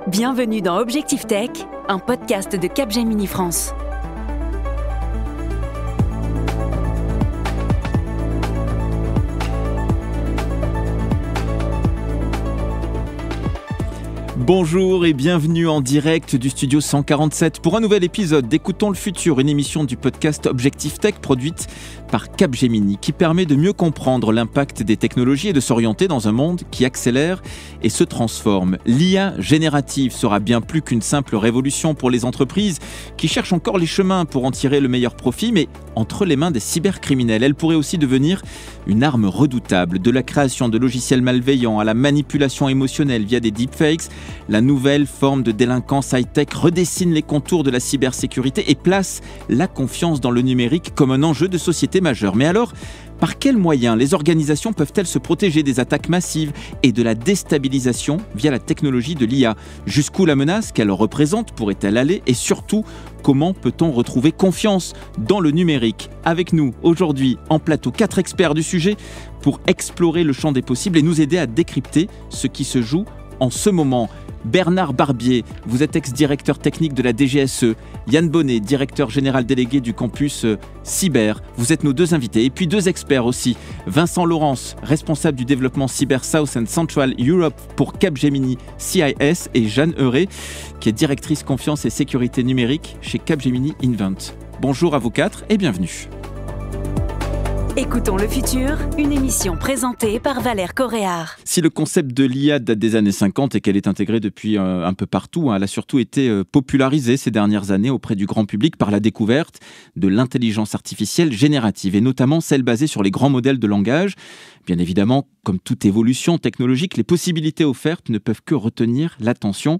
Bienvenue dans Objectif Tech, un podcast de Capgemini France. Bonjour et bienvenue en direct du studio 147 pour un nouvel épisode d'Écoutons le futur, une émission du podcast Objectif Tech produite par Capgemini qui permet de mieux comprendre l'impact des technologies et de s'orienter dans un monde qui accélère et se transforme. L'IA générative sera bien plus qu'une simple révolution pour les entreprises qui cherchent encore les chemins pour en tirer le meilleur profit, mais entre les mains des cybercriminels. Elle pourrait aussi devenir une arme redoutable, de la création de logiciels malveillants à la manipulation émotionnelle via des deepfakes. La nouvelle forme de délinquance high-tech redessine les contours de la cybersécurité et place la confiance dans le numérique comme un enjeu de société majeur. Mais alors, par quels moyens les organisations peuvent-elles se protéger des attaques massives et de la déstabilisation via la technologie de l'IA ? Jusqu'où la menace qu'elle représente pourrait-elle aller ? Et surtout, comment peut-on retrouver confiance dans le numérique ? Avec nous, aujourd'hui, en plateau, 4 experts du sujet pour explorer le champ des possibles et nous aider à décrypter ce qui se joue en ce moment. Bernard Barbier, vous êtes ex-directeur technique de la DGSE. Yann Bonnet, directeur général délégué du campus Cyber. Vous êtes nos deux invités. Et puis 2 experts aussi. Vincent Laurence, responsable du développement Cyber South and Central Europe pour Capgemini CIS. Et Jeanne Heuret, qui est directrice confiance et sécurité numérique chez Capgemini Invent. Bonjour à vous 4 et bienvenue. Écoutons le futur, une émission présentée par Valère Coréard. Si le concept de l'IA date des années 50 et qu'elle est intégrée depuis un peu partout, elle a surtout été popularisée ces dernières années auprès du grand public par la découverte de l'intelligence artificielle générative et notamment celle basée sur les grands modèles de langage. Bien évidemment, comme toute évolution technologique, les possibilités offertes ne peuvent que retenir l'attention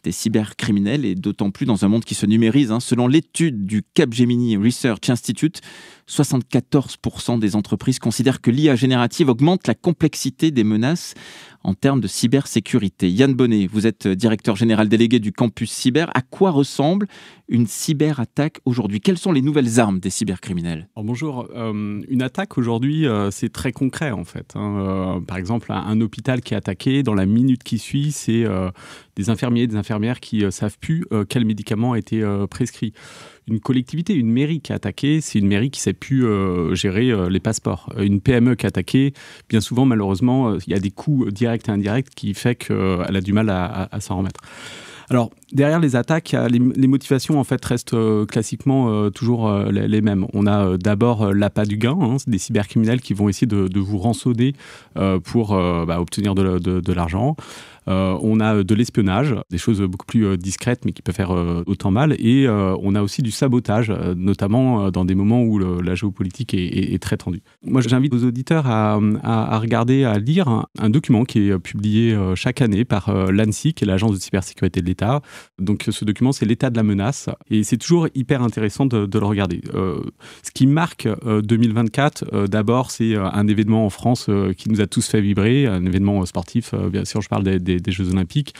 des cybercriminels et d'autant plus dans un monde qui se numérise. Selon l'étude du Capgemini Research Institute, 74% des entreprises considèrent que l'IA générative augmente la complexité des menaces en termes de cybersécurité. Yann Bonnet, vous êtes directeur général délégué du campus cyber. À quoi ressemble une cyberattaque aujourd'hui ? Quelles sont les nouvelles armes des cybercriminels ? Alors bonjour, une attaque aujourd'hui, c'est très concret en fait. Par exemple, un hôpital qui est attaqué, dans la minute qui suit, c'est des infirmiers, des infirmières qui ne savent plus quel médicament a été prescrit. Une collectivité, une mairie qui est attaquée, c'est une mairie qui ne sait plus gérer les passeports. Une PME qui est attaquée, bien souvent, malheureusement, il y a des coûts directs et indirects qui font qu'elle a du mal à s'en remettre. Alors, derrière les attaques, les motivations en fait restent classiquement toujours les mêmes. On a d'abord l'appât du gain, c'est des cybercriminels qui vont essayer de vous rançonner pour obtenir de l'argent. On a de l'espionnage, des choses beaucoup plus discrètes mais qui peuvent faire autant mal. Et on a aussi du sabotage, notamment dans des moments où la géopolitique est très tendue. Moi, j'invite vos auditeurs à regarder, à lire un document qui est publié chaque année par l'ANSSI, qui est l'Agence de cybersécurité de l'État. Donc ce document, c'est l'état de la menace. Et c'est toujours hyper intéressant de le regarder. Ce qui marque 2024, d'abord, c'est un événement en France qui nous a tous fait vibrer, un événement sportif, bien sûr, je parle des Jeux Olympiques.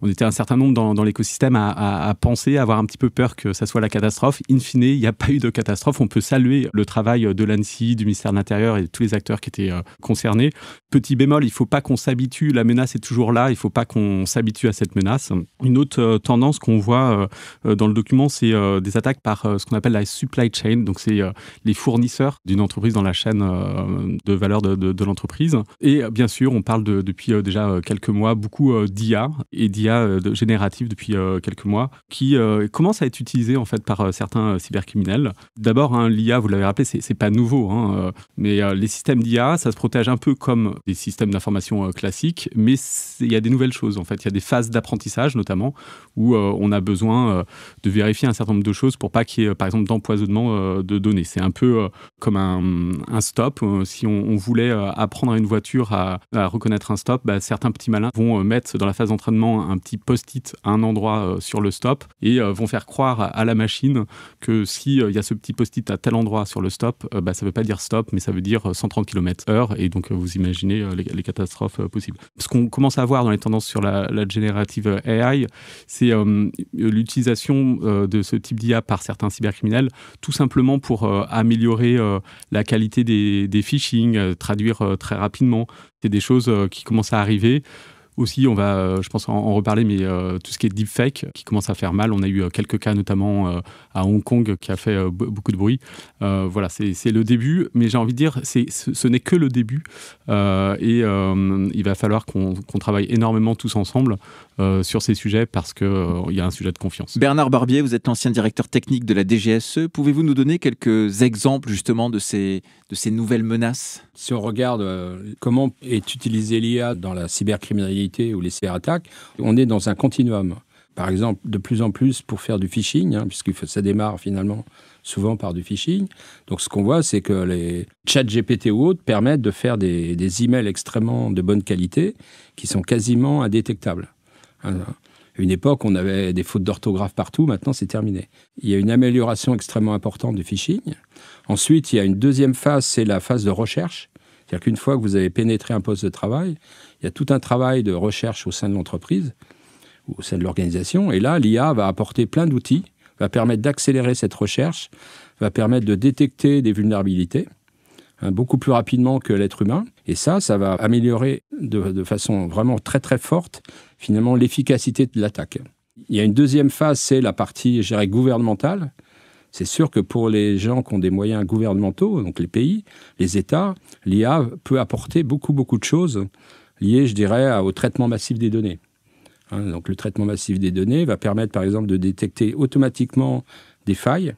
On était un certain nombre dans l'écosystème à penser, à avoir un petit peu peur que ça soit la catastrophe. In fine, il n'y a pas eu de catastrophe. On peut saluer le travail de l'ANSSI, du ministère de l'Intérieur et de tous les acteurs qui étaient concernés. Petit bémol, il ne faut pas qu'on s'habitue. La menace est toujours là. Il ne faut pas qu'on s'habitue à cette menace. Une autre tendance qu'on voit dans le document, c'est des attaques par ce qu'on appelle la supply chain. Donc, c'est les fournisseurs d'une entreprise dans la chaîne de valeur de l'entreprise. Et bien sûr, on parle depuis déjà quelques mois beaucoup d'IA et d'IA générative depuis quelques mois, qui commence à être utilisée en fait par certains cybercriminels. D'abord, l'IA, vous l'avez rappelé, c'est pas nouveau, mais les systèmes d'IA, ça se protège un peu comme des systèmes d'information classiques, mais il y a des nouvelles choses en fait. Il y a des phases d'apprentissage notamment où on a besoin de vérifier un certain nombre de choses pour pas qu'il y ait par exemple d'empoisonnement de données. C'est un peu comme un stop. Si on voulait apprendre à une voiture à reconnaître un stop, certains petits malins vont mettre dans la phase d'entraînement un petit post-it à un endroit sur le stop et vont faire croire à la machine que s'il y a ce petit post-it à tel endroit sur le stop, ça ne veut pas dire stop, mais ça veut dire 130 km/h. Et donc, vous imaginez les catastrophes possibles. Ce qu'on commence à voir dans les tendances sur la generative AI, c'est l'utilisation de ce type d'IA par certains cybercriminels, tout simplement pour améliorer la qualité des phishing, traduire très rapidement. C'est des choses qui commencent à arriver. Aussi, on va, je pense, en reparler, mais tout ce qui est deepfake, qui commence à faire mal. On a eu quelques cas, notamment à Hong Kong, qui a fait beaucoup de bruit. Voilà, c'est le début, mais j'ai envie de dire, ce n'est que le début. Et il va falloir qu'on travaille énormément tous ensemble sur ces sujets, parce qu'il y a un sujet de confiance. Bernard Barbier, vous êtes l'ancien directeur technique de la DGSE. Pouvez-vous nous donner quelques exemples, justement, de ces nouvelles menaces ? Si on regarde comment est utilisée l'IA dans la cybercriminalité ou les cyberattaques, on est dans un continuum. Par exemple, de plus en plus pour faire du phishing, puisque ça démarre finalement souvent par du phishing. Donc ce qu'on voit, c'est que les chats GPT ou autres permettent de faire des emails extrêmement de bonne qualité qui sont quasiment indétectables. À une époque, on avait des fautes d'orthographe partout, maintenant c'est terminé. Il y a une amélioration extrêmement importante du phishing. Ensuite, il y a une deuxième phase, c'est la phase de recherche. C'est-à-dire qu'une fois que vous avez pénétré un poste de travail, il y a tout un travail de recherche au sein de l'entreprise, ou au sein de l'organisation. Et là, l'IA va apporter plein d'outils, va permettre d'accélérer cette recherche, va permettre de détecter des vulnérabilités beaucoup plus rapidement que l'être humain. Et ça va améliorer de façon vraiment très très forte, finalement, l'efficacité de l'attaque. Il y a une deuxième phase, c'est la partie, je dirais, gouvernementale. C'est sûr que pour les gens qui ont des moyens gouvernementaux, donc les pays, les États, l'IA peut apporter beaucoup de choses liées, je dirais, au traitement massif des données. Donc le traitement massif des données va permettre, par exemple, de détecter automatiquement des failles,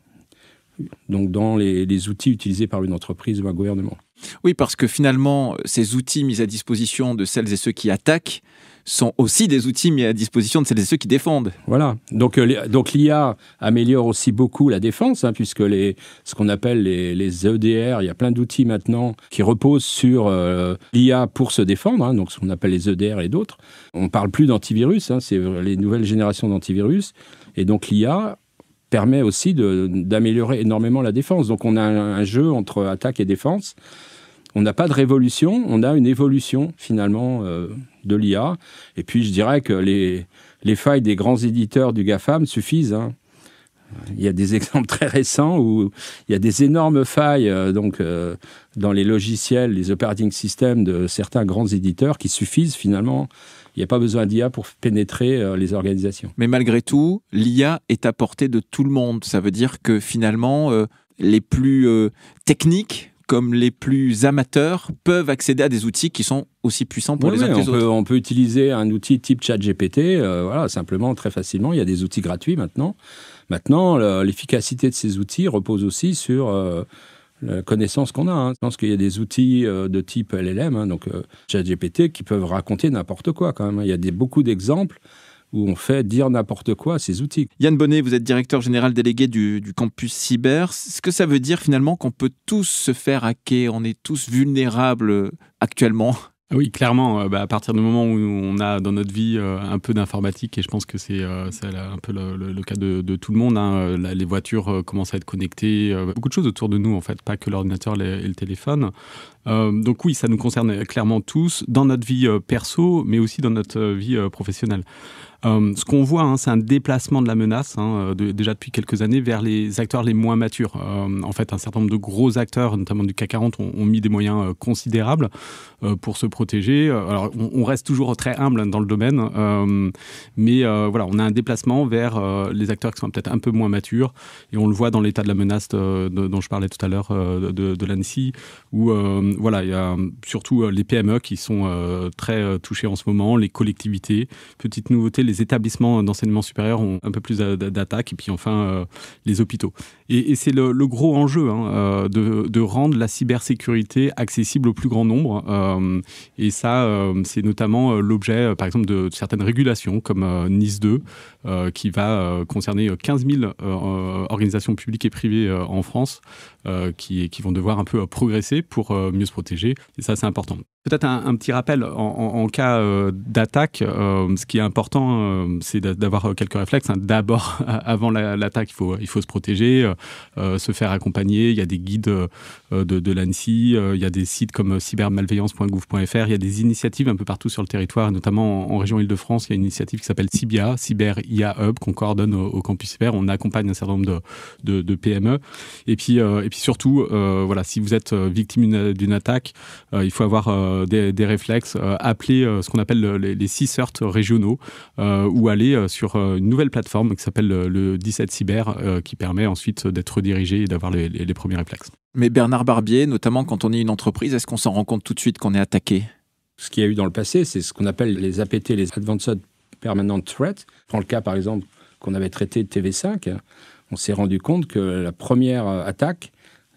donc dans les outils utilisés par une entreprise ou un gouvernement. Oui, parce que finalement, ces outils mis à disposition de celles et ceux qui attaquent sont aussi des outils mis à disposition de celles et ceux qui défendent. Voilà. Donc l'IA améliore aussi beaucoup la défense, puisque ce qu'on appelle les EDR, il y a plein d'outils maintenant qui reposent sur l'IA pour se défendre, donc ce qu'on appelle les EDR et d'autres. On ne parle plus d'antivirus, c'est les nouvelles générations d'antivirus. Et donc l'IA permet aussi d'améliorer énormément la défense. Donc on a un jeu entre attaque et défense. On n'a pas de révolution, on a une évolution finalement de l'IA. Et puis je dirais que les failles des grands éditeurs du GAFAM suffisent. Il y a des exemples très récents où il y a des énormes failles dans les logiciels, les operating systems de certains grands éditeurs qui suffisent finalement. Il n'y a pas besoin d'IA pour pénétrer les organisations. Mais malgré tout, l'IA est à portée de tout le monde. Ça veut dire que finalement, les plus techniques comme les plus amateurs peuvent accéder à des outils qui sont aussi puissants pour les uns que les autres. On peut utiliser un outil type ChatGPT, simplement, très facilement. Il y a des outils gratuits maintenant. Maintenant, l'efficacité de ces outils repose aussi sur la connaissance qu'on a. Je pense qu'il y a des outils de type LLM, donc ChatGPT, qui peuvent raconter n'importe quoi quand même. Il y a beaucoup d'exemples où on fait dire n'importe quoi à ces outils. Yann Bonnet, vous êtes directeur général délégué du campus cyber. Est-ce que ça veut dire finalement qu'on peut tous se faire hacker? On est tous vulnérables actuellement? Oui, clairement, à partir du moment où on a dans notre vie un peu d'informatique, et je pense que c'est un peu le cas de tout le monde, les voitures commencent à être connectées, beaucoup de choses autour de nous en fait, pas que l'ordinateur et le téléphone. Donc oui, ça nous concerne clairement tous, dans notre vie perso, mais aussi dans notre vie professionnelle. Ce qu'on voit, c'est un déplacement de la menace, déjà depuis quelques années, vers les acteurs les moins matures. En fait, un certain nombre de gros acteurs, notamment du CAC 40, ont mis des moyens considérables pour se protéger. Alors, on reste toujours très humble dans le domaine, mais voilà, on a un déplacement vers les acteurs qui sont peut-être un peu moins matures, et on le voit dans l'état de la menace dont je parlais tout à l'heure de l'ANSSI, où voilà, il y a surtout les PME qui sont très touchés en ce moment, les collectivités. Petite nouveauté, les établissements d'enseignement supérieur ont un peu plus d'attaques, et puis enfin les hôpitaux. Et c'est le gros enjeu de rendre la cybersécurité accessible au plus grand nombre. Et ça, c'est notamment l'objet, par exemple, de certaines régulations comme NIS 2, qui va concerner 15 000 organisations publiques et privées en France qui vont devoir un peu progresser pour mieux se protéger. Et ça, c'est important. Peut-être un petit rappel, en cas d'attaque, ce qui est important, c'est d'avoir quelques réflexes. D'abord, avant l'attaque, il faut se protéger, se faire accompagner. Il y a des guides de l'ANSSI, il y a des sites comme cybermalveillance.gouv.fr, il y a des initiatives un peu partout sur le territoire, notamment en région Île-de-France. Il y a une initiative qui s'appelle CIBIA, Cyber IA Hub, qu'on coordonne au Campus Cyber. On accompagne un certain nombre de PME. Et puis surtout, voilà, si vous êtes victime d'une attaque, il faut avoir des réflexes, appeler ce qu'on appelle les CSIRT régionaux ou aller sur une nouvelle plateforme qui s'appelle le 17 Cyber qui permet ensuite d'être redirigé et d'avoir les premiers réflexes. Mais Bernard Barbier, notamment quand on est une entreprise, est-ce qu'on s'en rend compte tout de suite qu'on est attaqué ? Ce qu'il y a eu dans le passé, c'est ce qu'on appelle les APT, les Advanced Permanent Threat. Prends le cas, par exemple, qu'on avait traité de TV5. On s'est rendu compte que la première attaque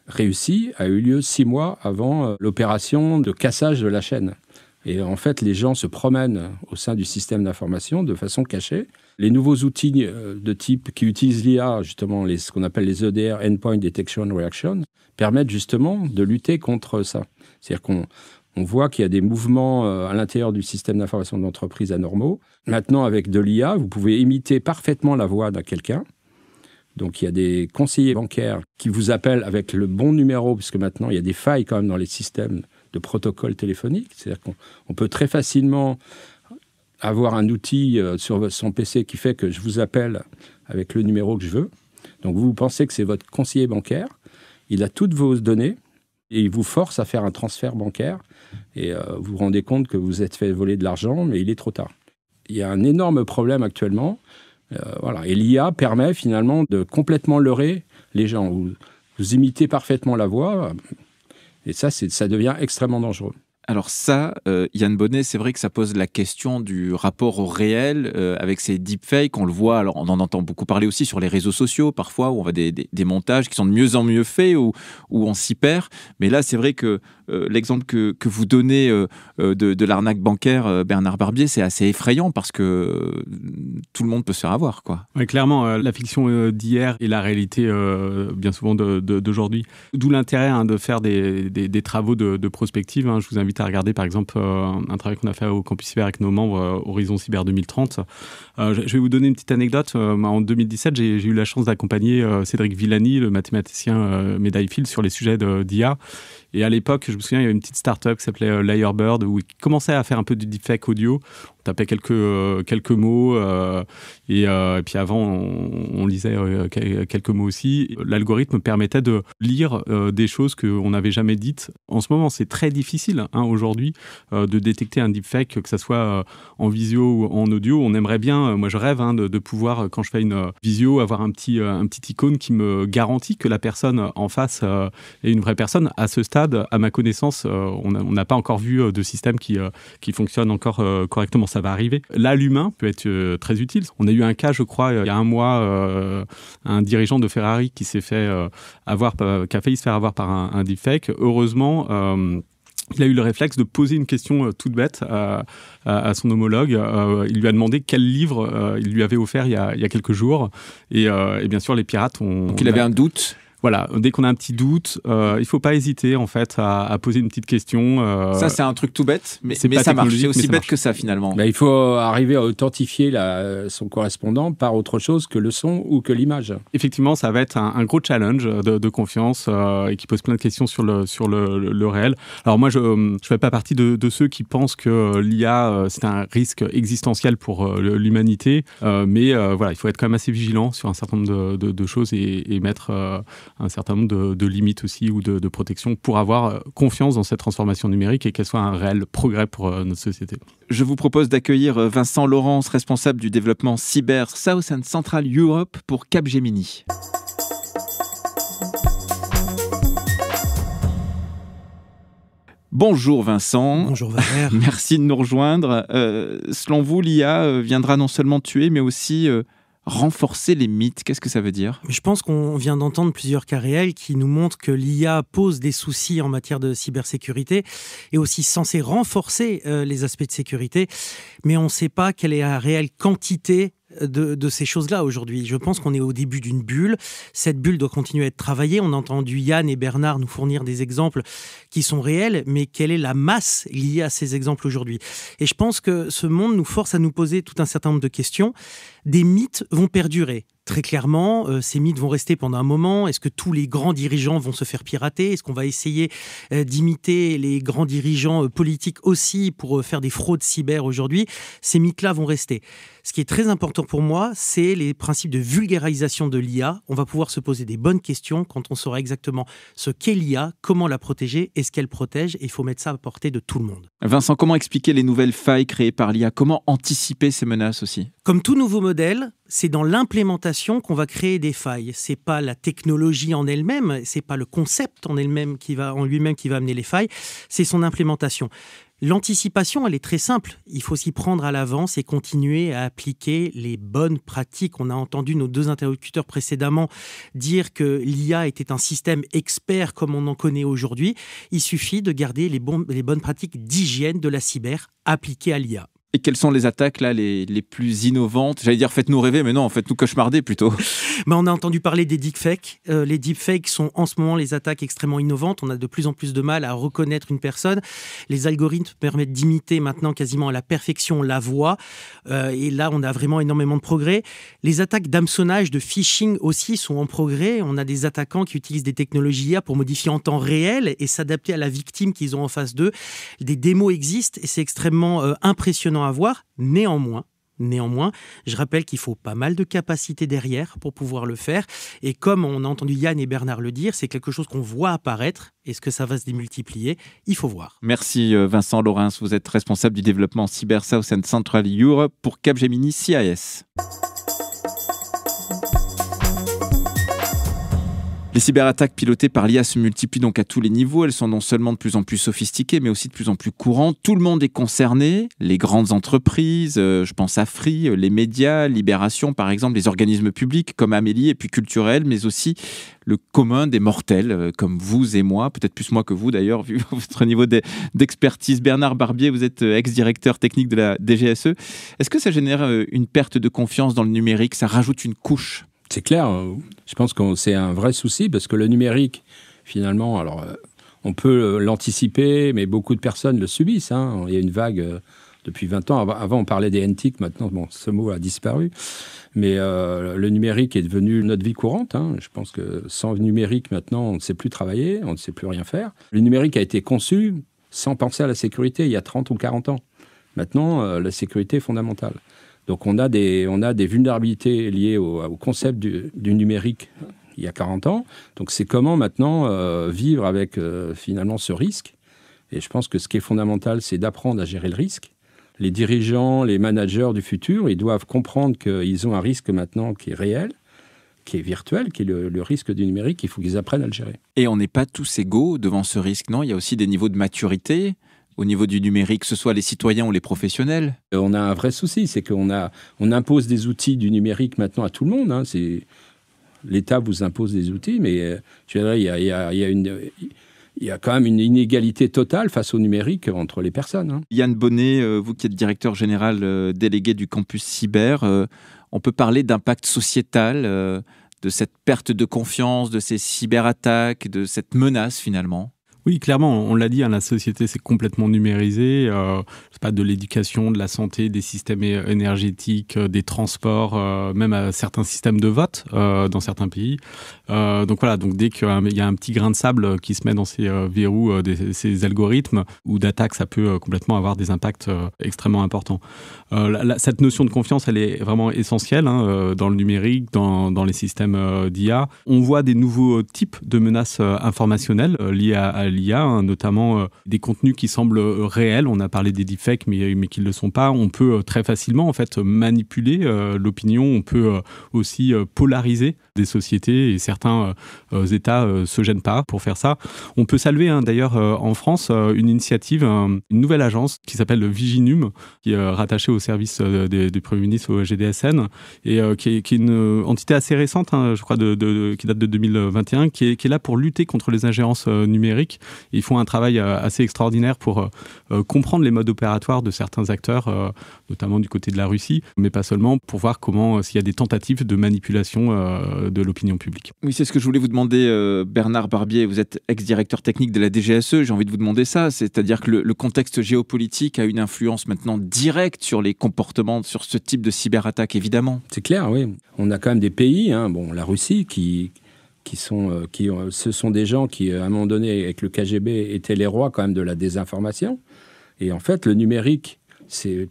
réussie a eu lieu 6 mois avant l'opération de cassage de la chaîne. Et en fait, les gens se promènent au sein du système d'information de façon cachée. Les nouveaux outils de type qui utilisent l'IA, justement, ce qu'on appelle les EDR, Endpoint Detection Reaction, permettent justement de lutter contre ça. C'est-à-dire qu'on voit qu'il y a des mouvements à l'intérieur du système d'information de l'entreprise anormaux. Maintenant, avec de l'IA, vous pouvez imiter parfaitement la voix de quelqu'un. Donc, il y a des conseillers bancaires qui vous appellent avec le bon numéro, puisque maintenant, il y a des failles quand même dans les systèmes de protocole téléphonique. C'est-à-dire qu'on peut très facilement avoir un outil sur son PC qui fait que je vous appelle avec le numéro que je veux. Donc, vous pensez que c'est votre conseiller bancaire. Il a toutes vos données et il vous force à faire un transfert bancaire. Et vous vous rendez compte que vous êtes fait voler de l'argent, mais il est trop tard. Il y a un énorme problème actuellement. Voilà. Et l'IA permet finalement de complètement leurrer les gens. Vous imitez parfaitement la voix, et ça devient extrêmement dangereux. Alors ça, Yann Bonnet, c'est vrai que ça pose la question du rapport au réel avec ces deepfakes. On le voit, alors on en entend beaucoup parler aussi sur les réseaux sociaux parfois, où on voit des montages qui sont de mieux en mieux faits, où on s'y perd. Mais là, c'est vrai que l'exemple que vous donnez de l'arnaque bancaire, Bernard Barbier, c'est assez effrayant parce que tout le monde peut se faire avoir, quoi. Ouais, clairement, la fiction d'hier est la réalité bien souvent d'aujourd'hui. D'où l'intérêt de faire des travaux de prospective. Je vous invite à regarder par exemple un travail qu'on a fait au Campus Cyber avec nos membres Horizon Cyber 2030. Je vais vous donner une petite anecdote. En 2017, j'ai eu la chance d'accompagner Cédric Villani, le mathématicien médaille Fields, sur les sujets d'IA. Et à l'époque, je me souviens, il y avait une petite start-up qui s'appelait Lyrebird où ils commençaient à faire un peu du deepfake audio. On tapait quelques mots et puis avant, on lisait quelques mots aussi. L'algorithme permettait de lire des choses qu'on n'avait jamais dites. En ce moment, c'est très difficile aujourd'hui de détecter un deepfake, que ce soit en visio ou en audio. On aimerait bien, moi je rêve de pouvoir, quand je fais une visio, avoir un petit icône qui me garantit que la personne en face est une vraie personne. À ce stade, à ma connaissance, on n'a pas encore vu de système qui fonctionne encore correctement. Ça va arriver. Là, l'humain peut être très utile. On a eu un cas, je crois, il y a un mois, un dirigeant de Ferrari qui s'est fait qui a failli se faire avoir par un deepfake. Heureusement, il a eu le réflexe de poser une question toute bête à son homologue. Il lui a demandé quel livre il lui avait offert il y a quelques jours. Et bien sûr, les pirates ont... Donc il avait un doute. Voilà, dès qu'on a un petit doute, il ne faut pas hésiter en fait à poser une petite question. Ça, c'est un truc tout bête, mais ça marche. C'est aussi bête que ça finalement. Il faut arriver à authentifier son correspondant par autre chose que le son ou que l'image. Effectivement, ça va être un gros challenge de confiance et qui pose plein de questions sur le réel. Alors moi, je ne fais pas partie de ceux qui pensent que l'IA, c'est un risque existentiel pour l'humanité. Mais voilà, il faut être quand même assez vigilant sur un certain nombre de choses et mettre... un certain nombre de limites aussi ou de protection pour avoir confiance dans cette transformation numérique et qu'elle soit un réel progrès pour notre société. Je vous propose d'accueillir Vincent Laurence, responsable du développement cyber South and Central Europe pour Capgemini. Bonjour Vincent. Bonjour Valère. Merci de nous rejoindre. Selon vous, l'IA viendra non seulement tuer, mais aussi renforcer les mythes. Qu'est-ce que ça veut dire ? Je pense qu'on vient d'entendre plusieurs cas réels qui nous montrent que l'IA pose des soucis en matière de cybersécurité et aussi censée renforcer les aspects de sécurité, mais on ne sait pas quelle est la réelle quantité de ces choses-là aujourd'hui. Je pense qu'on est au début d'une bulle. Cette bulle doit continuer à être travaillée. On a entendu Yann et Bernard nous fournir des exemples qui sont réels, mais quelle est la masse liée à ces exemples aujourd'hui ? Et je pense que ce monde nous force à nous poser tout un certain nombre de questions. Des mythes vont perdurer. Très clairement, ces mythes vont rester pendant un moment. Est-ce que tous les grands dirigeants vont se faire pirater ? Est-ce qu'on va essayer d'imiter les grands dirigeants politiques aussi pour faire des fraudes cyber aujourd'hui ? Ces mythes-là vont rester. Ce qui est très important pour moi, c'est les principes de vulgarisation de l'IA. On va pouvoir se poser des bonnes questions quand on saura exactement ce qu'est l'IA, comment la protéger et ce qu'elle protège. Et il faut mettre ça à portée de tout le monde. Vincent, comment expliquer les nouvelles failles créées par l'IA ? Comment anticiper ces menaces aussi ? Comme tout nouveau modèle, c'est dans l'implémentation qu'on va créer des failles. C'est pas la technologie en elle-même, c'est pas le concept en lui-même qui va amener les failles, c'est son implémentation. L'anticipation, elle est très simple. Il faut s'y prendre à l'avance et continuer à appliquer les bonnes pratiques. On a entendu nos deux interlocuteurs précédemment dire que l'IA était un système expert comme on en connaît aujourd'hui. Il suffit de garder les bonnes pratiques d'hygiène de la cyber appliquées à l'IA. Et quelles sont les attaques là, les plus innovantes ? J'allais dire faites-nous rêver, mais non, faites-nous cauchemarder plutôt. On a entendu parler des deepfakes. Les deepfakes sont en ce moment les attaques extrêmement innovantes. On a de plus en plus de mal à reconnaître une personne. Les algorithmes permettent d'imiter maintenant quasiment à la perfection la voix. Et là, on a vraiment énormément de progrès. Les attaques d'hameçonnage, de phishing aussi sont en progrès. On a des attaquants qui utilisent des technologies IA pour modifier en temps réel et s'adapter à la victime qu'ils ont en face d'eux. Des démos existent et c'est extrêmement impressionnant à voir. Néanmoins, je rappelle qu'il faut pas mal de capacités derrière pour pouvoir le faire. Et comme on a entendu Yann et Bernard le dire, c'est quelque chose qu'on voit apparaître. Est-ce que ça va se démultiplier ? Il faut voir. Merci Vincent Laurens. Vous êtes responsable du développement Cyber South and Central Europe pour Capgemini CIS. Les cyberattaques pilotées par l'IA se multiplient donc à tous les niveaux. Elles sont non seulement de plus en plus sophistiquées, mais aussi de plus en plus courantes. Tout le monde est concerné. Les grandes entreprises, je pense à Free, les médias, Libération par exemple, les organismes publics comme Amélie et puis culturels, mais aussi le commun des mortels comme vous et moi, peut-être plus moi que vous d'ailleurs, vu votre niveau d'expertise. Bernard Barbier, vous êtes ex-directeur technique de la DGSE. Est-ce que ça génère une perte de confiance dans le numérique ? Ça rajoute une couche ? C'est clair, je pense que c'est un vrai souci parce que le numérique, finalement, alors on peut l'anticiper, mais beaucoup de personnes le subissent. Il y a une vague depuis 20 ans. Avant, on parlait des NTIC, maintenant, ce mot a disparu. Mais le numérique est devenu notre vie courante. Je pense que sans le numérique, maintenant, on ne sait plus travailler, on ne sait plus rien faire. Le numérique a été conçu sans penser à la sécurité il y a 30 ou 40 ans. Maintenant, la sécurité est fondamentale. Donc on a des vulnérabilités liées au concept du numérique il y a 40 ans. Donc c'est comment maintenant vivre avec finalement ce risque. Et je pense que ce qui est fondamental, c'est d'apprendre à gérer le risque. Les dirigeants, les managers du futur, ils doivent comprendre qu'ils ont un risque maintenant qui est réel, qui est virtuel, qui est le risque du numérique. Il faut qu'ils apprennent à le gérer. Et on n'est pas tous égaux devant ce risque, non ? Il y a aussi des niveaux de maturité au niveau du numérique, que ce soit les citoyens ou les professionnels. On a un vrai souci, c'est qu'on impose des outils du numérique maintenant à tout le monde. L'État vous impose des outils, mais je dirais, il y a quand même une inégalité totale face au numérique entre les personnes. Yann Bonnet, vous qui êtes directeur général délégué du campus cyber, on peut parler d'impact sociétal, de cette perte de confiance, de ces cyberattaques, de cette menace finalement ? Oui, clairement, on l'a dit, la société s'est complètement numérisée, de l'éducation, de la santé, des systèmes énergétiques, des transports, même à certains systèmes de vote dans certains pays. Donc dès qu'il y a un petit grain de sable qui se met dans ces verrous, ces algorithmes ou d'attaque, ça peut complètement avoir des impacts extrêmement importants. Cette notion de confiance, elle est vraiment essentielle dans le numérique, dans les systèmes d'IA. On voit des nouveaux types de menaces informationnelles liées à à l'IA, hein, notamment des contenus qui semblent réels. On a parlé des deepfakes, mais qui ne le sont pas. On peut très facilement en fait manipuler l'opinion. On peut aussi polariser des sociétés, et certains États se gênent pas pour faire ça. On peut saluer d'ailleurs en France une initiative, une nouvelle agence qui s'appelle Viginum, qui est rattachée au service du Premier ministre, au GDSN, et qui est une entité assez récente, je crois, qui date de 2021, qui est là pour lutter contre les ingérences numériques. Ils font un travail assez extraordinaire pour comprendre les modes opératoires de certains acteurs, notamment du côté de la Russie, mais pas seulement, pour voir comment, s'il y a des tentatives de manipulation de l'opinion publique. Oui, c'est ce que je voulais vous demander, Bernard Barbier. Vous êtes ex-directeur technique de la DGSE. J'ai envie de vous demander ça. C'est-à-dire que le contexte géopolitique a une influence maintenant directe sur les comportements, sur ce type de cyberattaque, évidemment. C'est clair, oui. On a quand même des pays, la Russie, ce sont des gens qui, à un moment donné, avec le KGB, étaient les rois quand même de la désinformation. Et en fait, le numérique,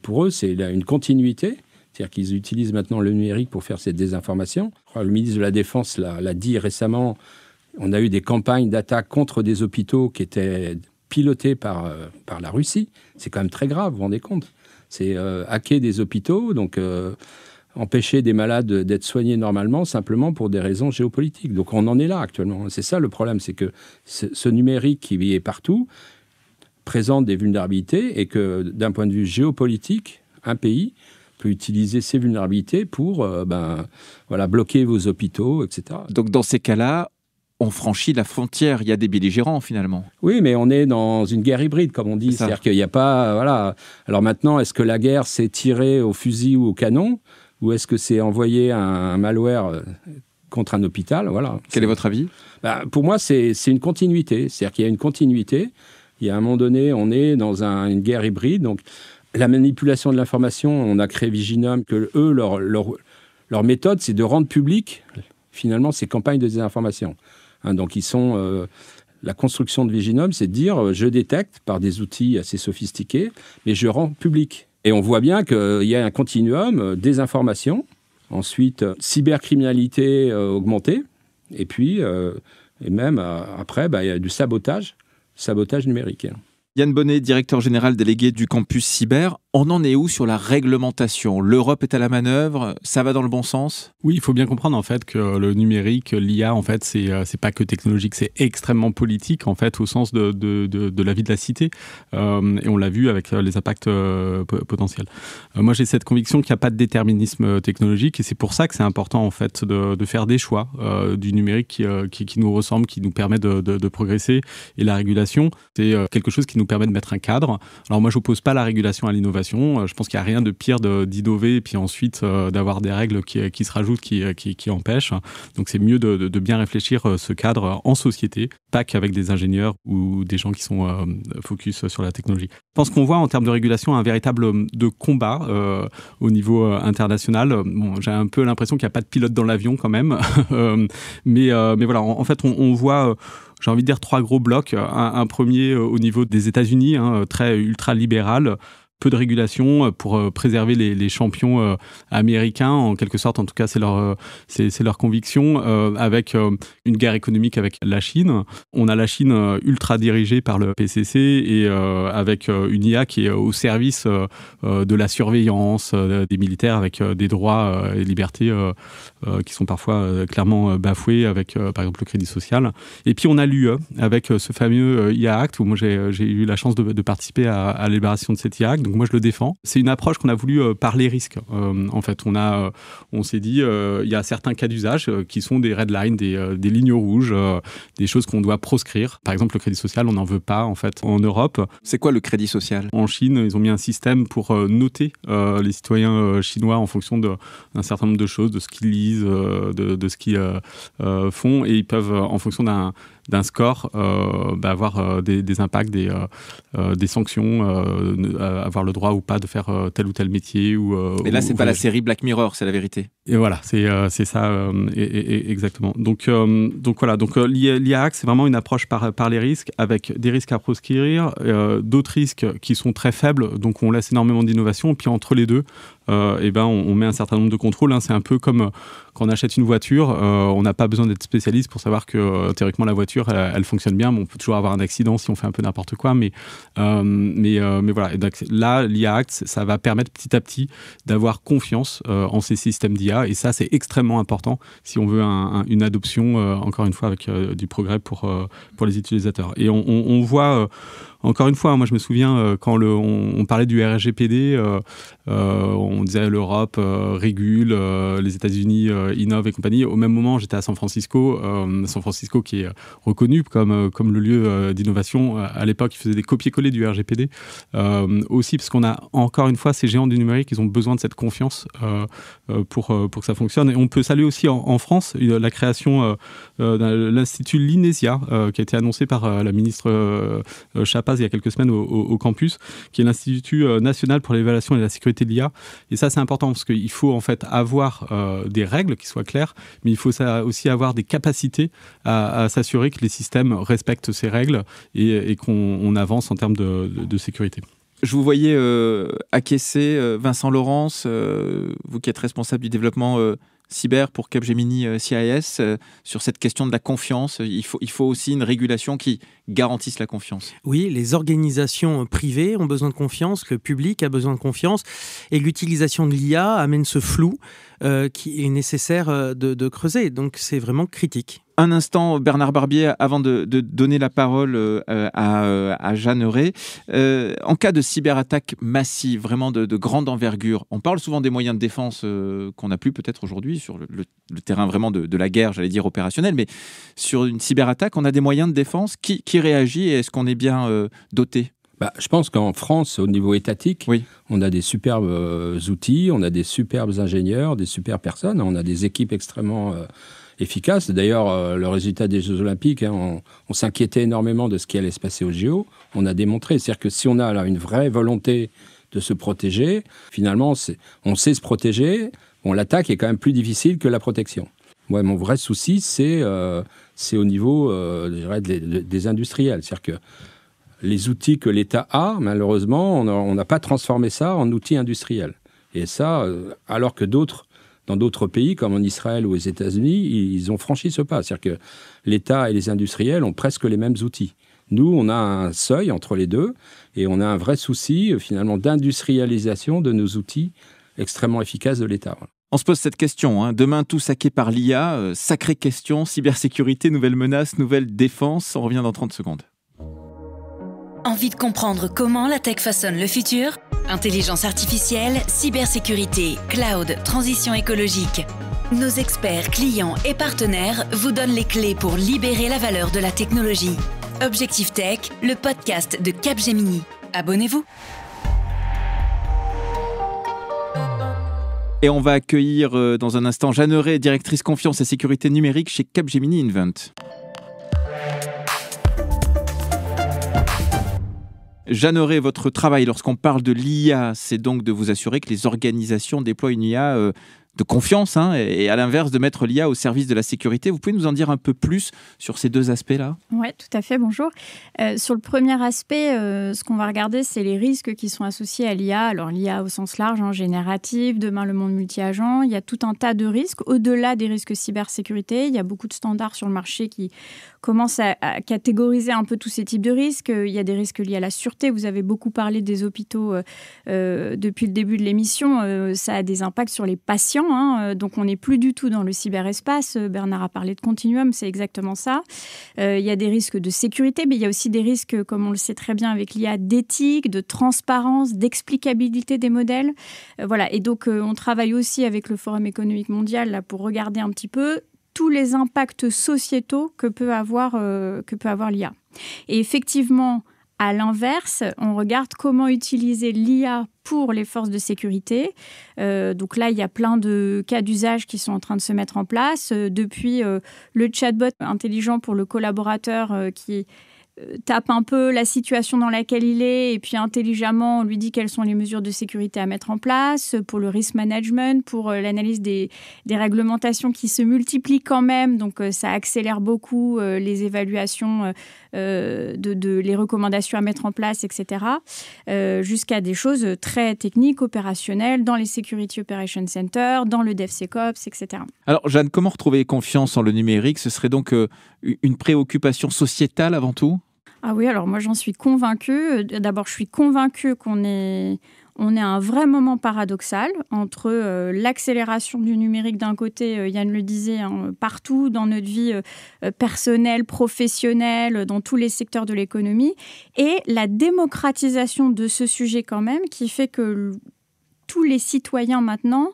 pour eux, c'est une continuité. C'est-à-dire qu'ils utilisent maintenant le numérique pour faire cette désinformation. Le ministre de la Défense l'a dit récemment. On a eu des campagnes d'attaque contre des hôpitaux qui étaient pilotées par la Russie. C'est quand même très grave, vous vous rendez compte. C'est hacker des hôpitaux, donc empêcher des malades d'être soignés normalement, simplement pour des raisons géopolitiques. Donc on en est là actuellement. C'est ça le problème, c'est que ce numérique qui est partout présente des vulnérabilités, et que d'un point de vue géopolitique, un pays peut utiliser ces vulnérabilités pour bloquer vos hôpitaux, etc. Donc dans ces cas-là, on franchit la frontière. Il y a des belligérants, finalement. Oui, mais on est dans une guerre hybride, comme on dit. C'est-à-dire qu'il n'y a pas... Voilà. Alors maintenant, est-ce que la guerre, c'est tirer au fusil ou au canon, ou est-ce que c'est envoyer un malware contre un hôpital? Voilà. Quel est votre avis? Pour moi, c'est une continuité. C'est-à-dire qu'il y a une continuité. Il y a un moment donné, on est dans une guerre hybride. Donc, la manipulation de l'information, on a créé Viginum, que eux, leur méthode, c'est de rendre public, finalement, ces campagnes de désinformation. Donc, la construction de Viginum, c'est de dire, je détecte par des outils assez sophistiqués, mais je rends public. Et on voit bien qu'il y a un continuum, désinformation, ensuite cybercriminalité augmentée, et puis, et même après, il y a du sabotage numérique. Yann Bonnet, directeur général délégué du campus cyber. On en est où sur la réglementation? L'Europe est à la manœuvre? Ça va dans le bon sens? Oui, il faut bien comprendre en fait que le numérique, l'IA, en fait, c'est pas que technologique, c'est extrêmement politique en fait, au sens de la vie de la cité. Et on l'a vu avec les impacts potentiels. Moi, j'ai cette conviction qu'il n'y a pas de déterminisme technologique, et c'est pour ça que c'est important en fait de faire des choix du numérique qui nous ressemble, qui nous permet de progresser. Et la régulation, c'est quelque chose qui nous permet de mettre un cadre. Alors moi, je n'oppose pas la régulation à l'innovation. Je pense qu'il n'y a rien de pire d'innover et puis ensuite d'avoir des règles qui se rajoutent, qui empêchent. Donc c'est mieux de bien réfléchir ce cadre en société, pas qu'avec des ingénieurs ou des gens qui sont focus sur la technologie. Je pense qu'on voit en termes de régulation un véritable combat au niveau international. Bon, j'ai un peu l'impression qu'il n'y a pas de pilote dans l'avion quand même. mais voilà, en fait, on voit... j'ai envie de dire 3 gros blocs. Un premier au niveau des États-Unis, très ultra-libéral, peu de régulation pour préserver les champions américains, en quelque sorte. En tout cas, c'est leur conviction, avec une guerre économique avec la Chine. On a la Chine ultra dirigée par le PCC et avec une IA qui est au service de la surveillance des militaires, avec des droits et libertés qui sont parfois clairement bafoués, avec par exemple le crédit social. Et puis on a l'UE avec ce fameux IA Act, où moi j'ai eu la chance de participer à l'élaboration de cet IA Act. Donc moi je le défends. C'est une approche qu'on a voulu par les risques. En fait, on s'est dit il y a certains cas d'usage qui sont des red lines, des lignes rouges, des choses qu'on doit proscrire. Par exemple, le crédit social, on n'en veut pas en fait en Europe. C'est quoi le crédit social? En Chine, ils ont mis un système pour noter les citoyens chinois en fonction d'un certain nombre de choses, de ce qu'ils lisent, de ce qu'ils font, et ils peuvent, en fonction d'un score, avoir des impacts, des sanctions, avoir le droit ou pas de faire tel ou tel métier. Mais là, c'est pas la série Black Mirror, c'est la vérité. Et voilà, c'est ça exactement. Donc voilà, l'IA Act, c'est vraiment une approche par les risques, avec des risques à proscrire, d'autres risques qui sont très faibles, donc on laisse énormément d'innovation, et puis entre les deux, on met un certain nombre de contrôles. C'est un peu comme quand on achète une voiture, on n'a pas besoin d'être spécialiste pour savoir que théoriquement la voiture elle fonctionne bien, mais on peut toujours avoir un accident si on fait un peu n'importe quoi. Mais voilà. Et donc, là, l'IA Act, ça va permettre petit à petit d'avoir confiance en ces systèmes d'IA, et ça c'est extrêmement important si on veut une adoption encore une fois avec du progrès pour les utilisateurs. Et on voit encore une fois, moi je me souviens quand on parlait du RGPD, on disait l'Europe régule, les États-Unis innovent et compagnie. Au même moment, j'étais à San Francisco qui est reconnu comme le lieu d'innovation. À l'époque, ils faisaient des copier-coller du RGPD. Aussi parce qu'on a encore une fois ces géants du numérique, ils ont besoin de cette confiance pour que ça fonctionne. Et on peut saluer aussi en France la création de l'Institut Linesia qui a été annoncé par la ministre Chapaz il y a quelques semaines au campus, qui est l'Institut national pour l'évaluation et la sécurité de l'IA. Et ça, c'est important parce qu'il faut en fait avoir des règles qui soient claires, mais il faut aussi avoir des capacités à s'assurer que les systèmes respectent ces règles et qu'on avance en termes de sécurité. Je vous voyais acquiescer, Vincent Laurence, vous qui êtes responsable du développement cyber pour Capgemini CIS, sur cette question de la confiance. Il faut aussi une régulation qui garantisse la confiance. Oui, les organisations privées ont besoin de confiance, le public a besoin de confiance, et l'utilisation de l'IA amène ce flou qui est nécessaire de creuser. Donc c'est vraiment critique. Un instant, Bernard Barbier, avant de donner la parole à Jeanneret. En cas de cyberattaque massive, vraiment de grande envergure, on parle souvent des moyens de défense qu'on n'a plus peut-être aujourd'hui sur le terrain vraiment de la guerre, j'allais dire opérationnelle, mais sur une cyberattaque, on a des moyens de défense. Qui réagit et est-ce qu'on est bien doté ? Je pense qu'en France, au niveau étatique, oui, on a des superbes outils, on a des superbes ingénieurs, des superbes personnes, on a des équipes extrêmement efficaces. D'ailleurs, le résultat des Jeux Olympiques, on s'inquiétait énormément de ce qui allait se passer aux JO. On a démontré, c'est-à-dire que si on a là une vraie volonté de se protéger, finalement, on sait se protéger. Bon, l'attaque est quand même plus difficile que la protection. Moi, mon vrai souci, c'est au niveau des industriels. C'est-à-dire que les outils que l'État a, malheureusement, on n'a pas transformé ça en outils industriels. Et ça, alors que dans d'autres pays, comme en Israël ou aux États-Unis, ils ont franchi ce pas. C'est-à-dire que l'État et les industriels ont presque les mêmes outils. Nous, on a un seuil entre les deux et on a un vrai souci, finalement, d'industrialisation de nos outils extrêmement efficaces de l'État. On se pose cette question, demain tout hacké par l'IA, sacrée question, cybersécurité, nouvelles menaces, nouvelles défenses, on revient dans 30 secondes. Envie de comprendre comment la tech façonne le futur ? Intelligence artificielle, cybersécurité, cloud, transition écologique. Nos experts, clients et partenaires vous donnent les clés pour libérer la valeur de la technologie. Objectif Tech, le podcast de Capgemini. Abonnez-vous. Et on va accueillir dans un instant Jeanneret, directrice confiance et sécurité numérique chez Capgemini Invent. Jeanneret, votre travail lorsqu'on parle de l'IA, c'est donc de vous assurer que les organisations déploient une IA de confiance, et à l'inverse de mettre l'IA au service de la sécurité. Vous pouvez nous en dire un peu plus sur ces deux aspects-là ? Oui, tout à fait, bonjour. Sur le premier aspect, ce qu'on va regarder, c'est les risques qui sont associés à l'IA. Alors l'IA au sens large, générative, demain le monde multi-agent, il y a tout un tas de risques. Au-delà des risques cybersécurité, il y a beaucoup de standards sur le marché qui commencent à catégoriser un peu tous ces types de risques. Il y a des risques liés à la sûreté. Vous avez beaucoup parlé des hôpitaux depuis le début de l'émission. Ça a des impacts sur les patients. Donc on n'est plus du tout dans le cyberespace. Bernard a parlé de continuum, c'est exactement ça. Il y a des risques de sécurité, mais il y a aussi des risques, comme on le sait très bien avec l'IA, d'éthique, de transparence, d'explicabilité des modèles. Voilà. Et donc on travaille aussi avec le Forum économique mondial là, pour regarder un petit peu tous les impacts sociétaux que peut avoir l'IA. Et effectivement, à l'inverse, on regarde comment utiliser l'IA pour les forces de sécurité. Donc là, il y a plein de cas d'usage qui sont en train de se mettre en place. Depuis le chatbot intelligent pour le collaborateur qui tape un peu la situation dans laquelle il est et puis intelligemment, on lui dit quelles sont les mesures de sécurité à mettre en place pour le risk management, pour l'analyse des réglementations qui se multiplient quand même. Donc, ça accélère beaucoup les évaluations les recommandations à mettre en place, etc. Jusqu'à des choses très techniques, opérationnelles, dans les Security Operations Center, dans le DevSecOps, etc. Alors, Jeanne, comment retrouver confiance en le numérique ? Ce serait donc une préoccupation sociétale avant tout ? Ah oui, alors moi j'en suis convaincue. D'abord, je suis convaincue qu'on est à un vrai moment paradoxal entre l'accélération du numérique d'un côté, Yann le disait, partout dans notre vie personnelle, professionnelle, dans tous les secteurs de l'économie, et la démocratisation de ce sujet quand même, qui fait que tous les citoyens maintenant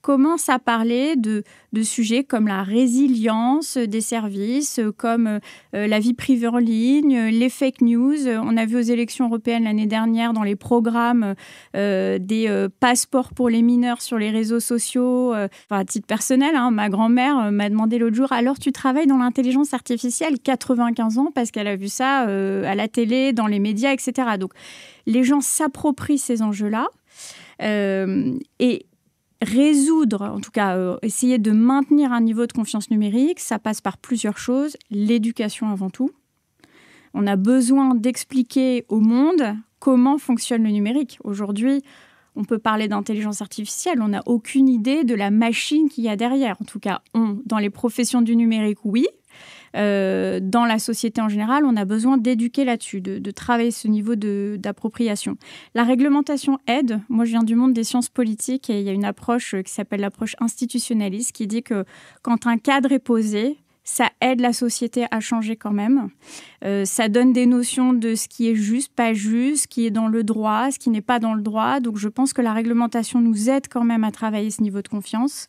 commence à parler de sujets comme la résilience des services, comme la vie privée en ligne, les fake news. On a vu aux élections européennes l'année dernière dans les programmes des passeports pour les mineurs sur les réseaux sociaux. À titre personnel, ma grand-mère m'a demandé l'autre jour « Alors, tu travailles dans l'intelligence artificielle ?» 95 ans, parce qu'elle a vu ça à la télé, dans les médias, etc. Donc, les gens s'approprient ces enjeux-là. Et résoudre, en tout cas essayer de maintenir un niveau de confiance numérique, ça passe par plusieurs choses. L'éducation avant tout. On a besoin d'expliquer au monde comment fonctionne le numérique. Aujourd'hui, on peut parler d'intelligence artificielle, on n'a aucune idée de la machine qu'il y a derrière. En tout cas, dans les professions du numérique, oui. Dans la société en général, on a besoin d'éduquer là-dessus, de travailler ce niveau d'appropriation. La réglementation aide. Moi, je viens du monde des sciences politiques et il y a une approche qui s'appelle l'approche institutionnaliste qui dit que quand un cadre est posé, ça aide la société à changer quand même. Ça donne des notions de ce qui est juste, pas juste, ce qui est dans le droit, ce qui n'est pas dans le droit. Donc, je pense que la réglementation nous aide quand même à travailler ce niveau de confiance.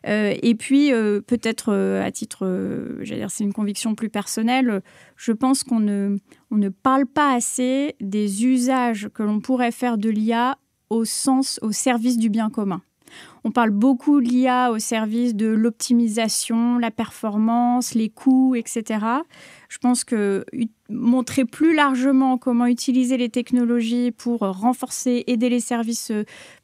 Et puis, peut-être à titre, c'est une conviction plus personnelle, je pense qu'on ne parle pas assez des usages que l'on pourrait faire de l'IA au service du bien commun. On parle beaucoup de l'IA au service de l'optimisation, la performance, les coûts, etc. Je pense que montrer plus largement comment utiliser les technologies pour renforcer, aider les services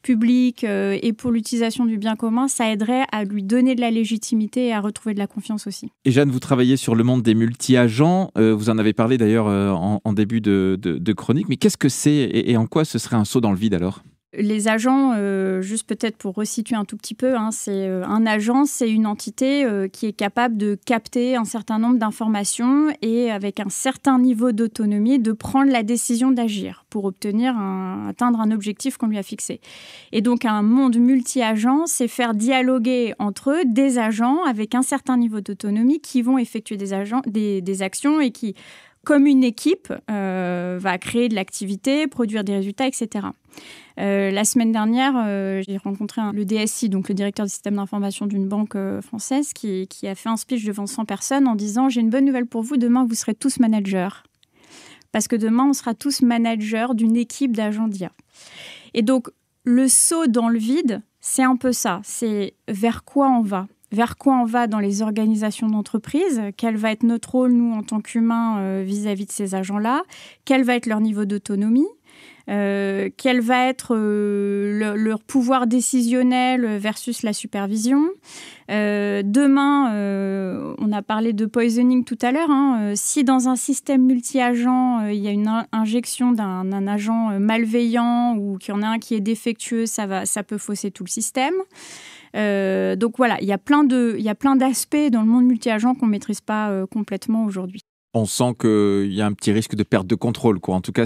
publics et pour l'utilisation du bien commun, ça aiderait à lui donner de la légitimité et à retrouver de la confiance aussi. Et Jeanne, vous travaillez sur le monde des multi-agents. Vous en avez parlé d'ailleurs en début de chronique. Mais qu'est-ce que c'est et en quoi ce serait un saut dans le vide alors ? Les agents, juste peut-être pour resituer un tout petit peu, c'est un agent, c'est une entité qui est capable de capter un certain nombre d'informations et avec un certain niveau d'autonomie, de prendre la décision d'agir pour atteindre un objectif qu'on lui a fixé. Et donc, un monde multi-agents, c'est faire dialoguer entre eux des agents avec un certain niveau d'autonomie qui vont effectuer des actions et qui, comme une équipe, va créer de l'activité, produire des résultats, etc. La semaine dernière, j'ai rencontré le DSI, donc le directeur du système d'information d'une banque française, qui a fait un speech devant 100 personnes en disant « J'ai une bonne nouvelle pour vous, demain vous serez tous managers. Parce que demain on sera tous managers d'une équipe d'agents d'IA. » Et donc, le saut dans le vide, c'est un peu ça. C'est vers quoi on va ? Vers quoi on va dans les organisations d'entreprise ? Quel va être notre rôle, nous, en tant qu'humains, vis-à-vis de ces agents-là ? Quel va être leur niveau d'autonomie ? Quel va être leur pouvoir décisionnel versus la supervision. Demain, on a parlé de poisoning tout à l'heure. Si dans un système multi-agent, il y a une injection d'un agent malveillant ou qu'il y en a un qui est défectueux, ça peut fausser tout le système. Donc voilà, il y a plein d'aspects dans le monde multi-agent qu'on ne maîtrise pas complètement aujourd'hui. On sent qu'il y a un petit risque de perte de contrôle, quoi. En tout cas,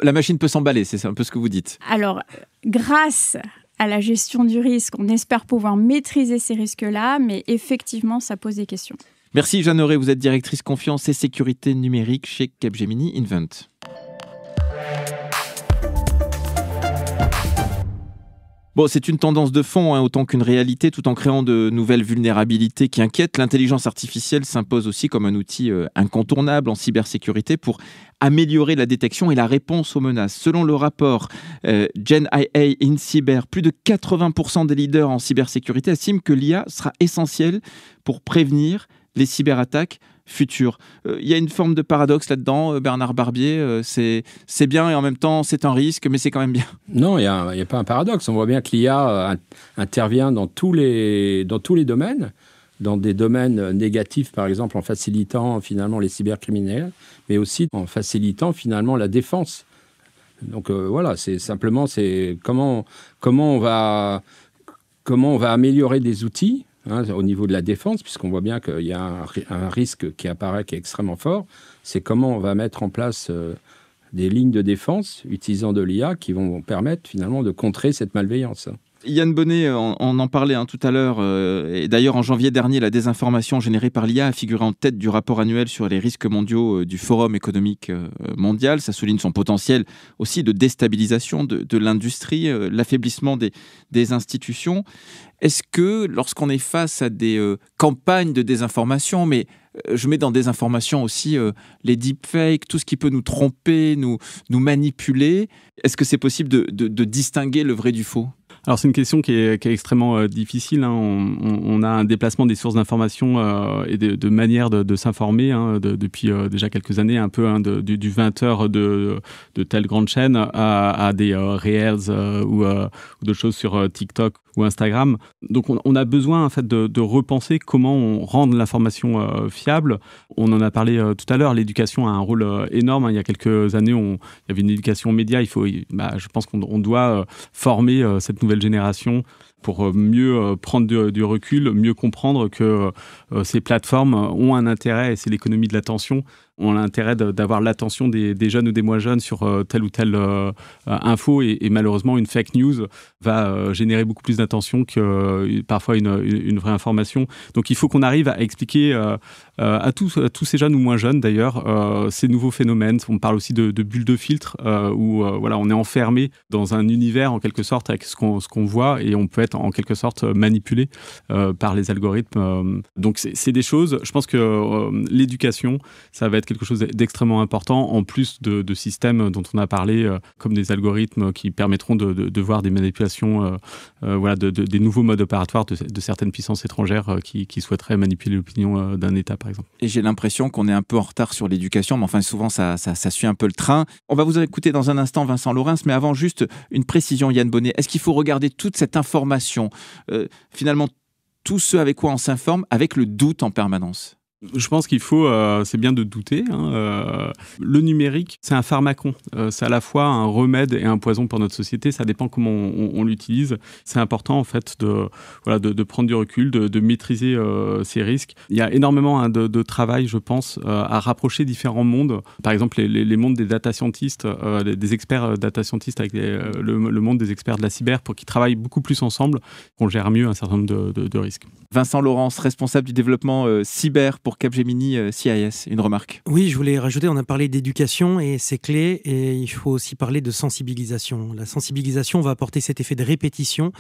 la machine peut s'emballer, c'est un peu ce que vous dites. Alors, grâce à la gestion du risque, on espère pouvoir maîtriser ces risques-là, mais effectivement, ça pose des questions. Merci Jeanne Auré, vous êtes directrice confiance et sécurité numérique chez Capgemini Invent. Bon, c'est une tendance de fond, autant qu'une réalité, tout en créant de nouvelles vulnérabilités qui inquiètent. L'intelligence artificielle s'impose aussi comme un outil incontournable en cybersécurité pour améliorer la détection et la réponse aux menaces. Selon le rapport Gen IA in Cyber, plus de 80% des leaders en cybersécurité estiment que l'IA sera essentielle pour prévenir les cyberattaques futur. Il y a une forme de paradoxe là-dedans, Bernard Barbier. C'est bien et en même temps, c'est un risque, mais c'est quand même bien. Non, il n'y a pas un paradoxe. On voit bien que l'IA intervient dans tous les domaines, dans des domaines négatifs, par exemple, en facilitant finalement les cybercriminels, mais aussi en facilitant finalement la défense. Donc voilà, c'est comment on va améliorer des outils au niveau de la défense, puisqu'on voit bien qu'il y a un risque qui apparaît, qui est extrêmement fort. C'est comment on va mettre en place des lignes de défense utilisant de l'IA qui vont permettre finalement de contrer cette malveillance. Yann Bonnet, on en parlait tout à l'heure, et d'ailleurs en janvier dernier, la désinformation générée par l'IA a figuré en tête du rapport annuel sur les risques mondiaux du Forum économique mondial. Ça souligne son potentiel aussi de déstabilisation de l'industrie, l'affaiblissement des institutions. Est-ce que lorsqu'on est face à des campagnes de désinformation, mais je mets dans désinformation aussi les deepfakes, tout ce qui peut nous tromper, nous manipuler, est-ce que c'est possible de distinguer le vrai du faux ? Alors c'est une question qui est extrêmement difficile. On a un déplacement des sources d'information et de manière de s'informer depuis déjà quelques années, un peu du 20h de telle grande chaîne à des Reels ou de choses sur TikTok ou Instagram. Donc on a besoin en fait de repenser comment on rend l'information fiable. On en a parlé tout à l'heure, l'éducation a un rôle énorme. Il y a quelques années, il y avait une éducation aux médias. Je pense qu'on doit former cette nouvelle génération pour mieux prendre du recul, mieux comprendre que ces plateformes ont un intérêt, et c'est l'économie de l'attention. On a l'intérêt d'avoir l'attention des jeunes ou des moins jeunes sur telle ou telle info, et malheureusement une fake news va générer beaucoup plus d'attention que parfois une vraie information. Donc il faut qu'on arrive à expliquer à tous ces jeunes ou moins jeunes d'ailleurs ces nouveaux phénomènes. On parle aussi de bulles de filtre où on est enfermé dans un univers en quelque sorte avec ce qu'on voit, et on peut être en quelque sorte manipulé par les algorithmes. Donc c'est des choses, je pense que l'éducation, ça va être quelque chose d'extrêmement important, en plus de systèmes dont on a parlé, comme des algorithmes qui permettront de voir des manipulations, des nouveaux modes opératoires de certaines puissances étrangères qui souhaiteraient manipuler l'opinion d'un État, par exemple. Et j'ai l'impression qu'on est un peu en retard sur l'éducation, mais enfin souvent ça suit un peu le train. On va vous écouter dans un instant, Vincent Laurens, mais avant juste une précision, Yann Bonnet. Est-ce qu'il faut regarder toute cette information, finalement tout ce avec quoi on s'informe, avec le doute en permanence ? Je pense qu'il faut, c'est bien de douter. Le numérique, c'est un pharmacon. C'est à la fois un remède et un poison pour notre société. Ça dépend comment on l'utilise. C'est important en fait de prendre du recul, de maîtriser ces risques. Il y a énormément de travail, je pense, à rapprocher différents mondes. Par exemple, les mondes des data scientists, des experts data scientists avec le monde des experts de la cyber, pour qu'ils travaillent beaucoup plus ensemble, qu'on gère mieux un certain nombre de risques. Vincent Laurens, responsable du développement cyber pour Capgemini CIS, une remarque. Oui, je voulais rajouter, on a parlé d'éducation et c'est clé, et il faut aussi parler de sensibilisation. La sensibilisation va apporter cet effet de répétition,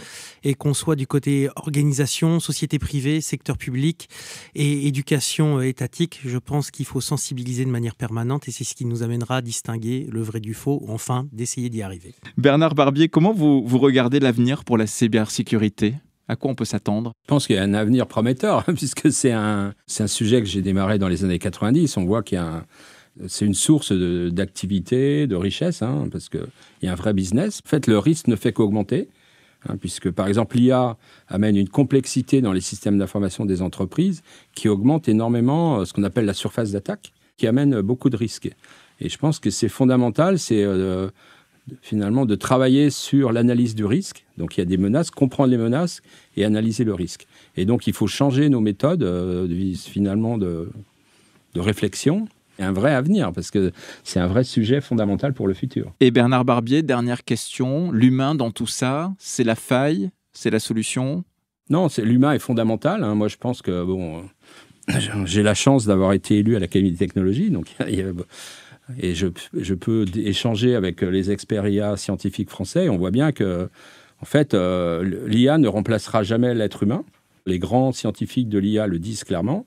et qu'on soit du côté organisation, société privée, secteur public et éducation étatique, je pense qu'il faut sensibiliser de manière permanente, et c'est ce qui nous amènera à distinguer le vrai du faux, ou enfin d'essayer d'y arriver. Bernard Barbier, comment vous regardez l'avenir pour la cybersécurité ? À quoi on peut s'attendre ? Je pense qu'il y a un avenir prometteur, puisque c'est un sujet que j'ai démarré dans les années 90. On voit c'est une source d'activité, de richesse, parce qu'il y a un vrai business. En fait, le risque ne fait qu'augmenter, puisque, par exemple, l'IA amène une complexité dans les systèmes d'information des entreprises qui augmente énormément ce qu'on appelle la surface d'attaque, qui amène beaucoup de risques. Et je pense que c'est fondamental, finalement de travailler sur l'analyse du risque. Donc il y a des menaces, comprendre les menaces et analyser le risque. Et donc il faut changer nos méthodes finalement de réflexion. Il y a un vrai avenir, parce que c'est un vrai sujet fondamental pour le futur. Et Bernard Barbier, dernière question, l'humain dans tout ça, c'est la faille, c'est la solution ? Non, l'humain est fondamental. Moi je pense que j'ai la chance d'avoir été élu à l'Académie des technologies, donc et je peux échanger avec les experts IA scientifiques français. On voit bien que, en fait, l'IA ne remplacera jamais l'être humain. Les grands scientifiques de l'IA le disent clairement.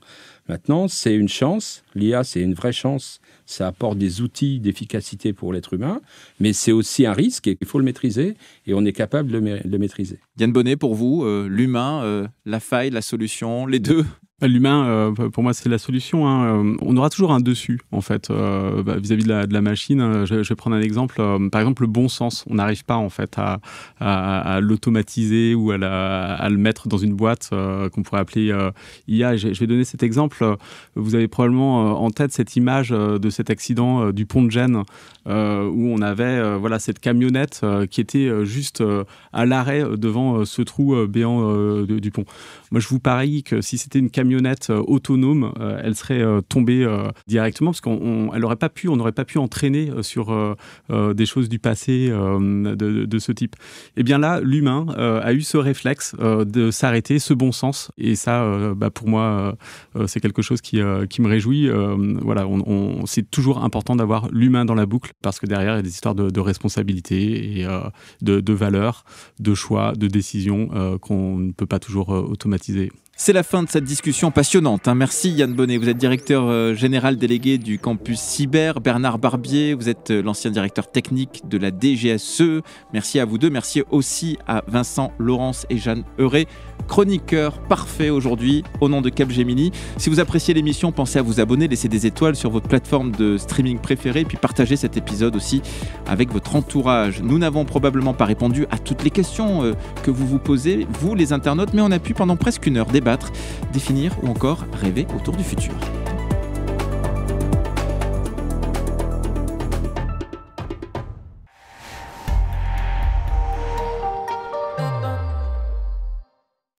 Maintenant, c'est une chance. L'IA, c'est une vraie chance. Ça apporte des outils d'efficacité pour l'être humain, mais c'est aussi un risque et il faut le maîtriser, et on est capable de le maîtriser. Yann Bonnet, pour vous, l'humain, la faille, la solution, les deux ? L'humain, pour moi, c'est la solution. On aura toujours un dessus, en fait, vis-à-vis de la machine. Je vais prendre un exemple. Par exemple, le bon sens. On n'arrive pas, en fait, à l'automatiser ou à le mettre dans une boîte qu'on pourrait appeler IA. Je vais donner cet exemple. Vous avez probablement en tête cette image de cet accident du pont de Gênes, où on avait cette camionnette qui était juste à l'arrêt devant ce trou béant du pont. Moi, je vous parie que si c'était une camionnette autonome, elle serait tombée directement parce on n'aurait pas pu entraîner sur des choses du passé de ce type. Et bien là, l'humain a eu ce réflexe de s'arrêter, ce bon sens. Et ça, pour moi, c'est quelque chose qui me réjouit. C'est toujours important d'avoir l'humain dans la boucle parce que derrière, il y a des histoires de responsabilité et de valeurs, de choix, de décisions qu'on ne peut pas toujours automatiser. C'est la fin de cette discussion passionnante. Merci Yann Bonnet, vous êtes directeur général délégué du campus cyber. Bernard Barbier, vous êtes l'ancien directeur technique de la DGSE. Merci à vous deux. Merci aussi à Vincent Laurence et Jeanne Heuret, chroniqueurs parfaits aujourd'hui au nom de Capgemini. Si vous appréciez l'émission, pensez à vous abonner, laissez des étoiles sur votre plateforme de streaming préférée et puis partagez cet épisode aussi avec votre entourage. Nous n'avons probablement pas répondu à toutes les questions que vous vous posez, vous les internautes, mais on a pu pendant presque une heure débattre, définir ou encore rêver autour du futur.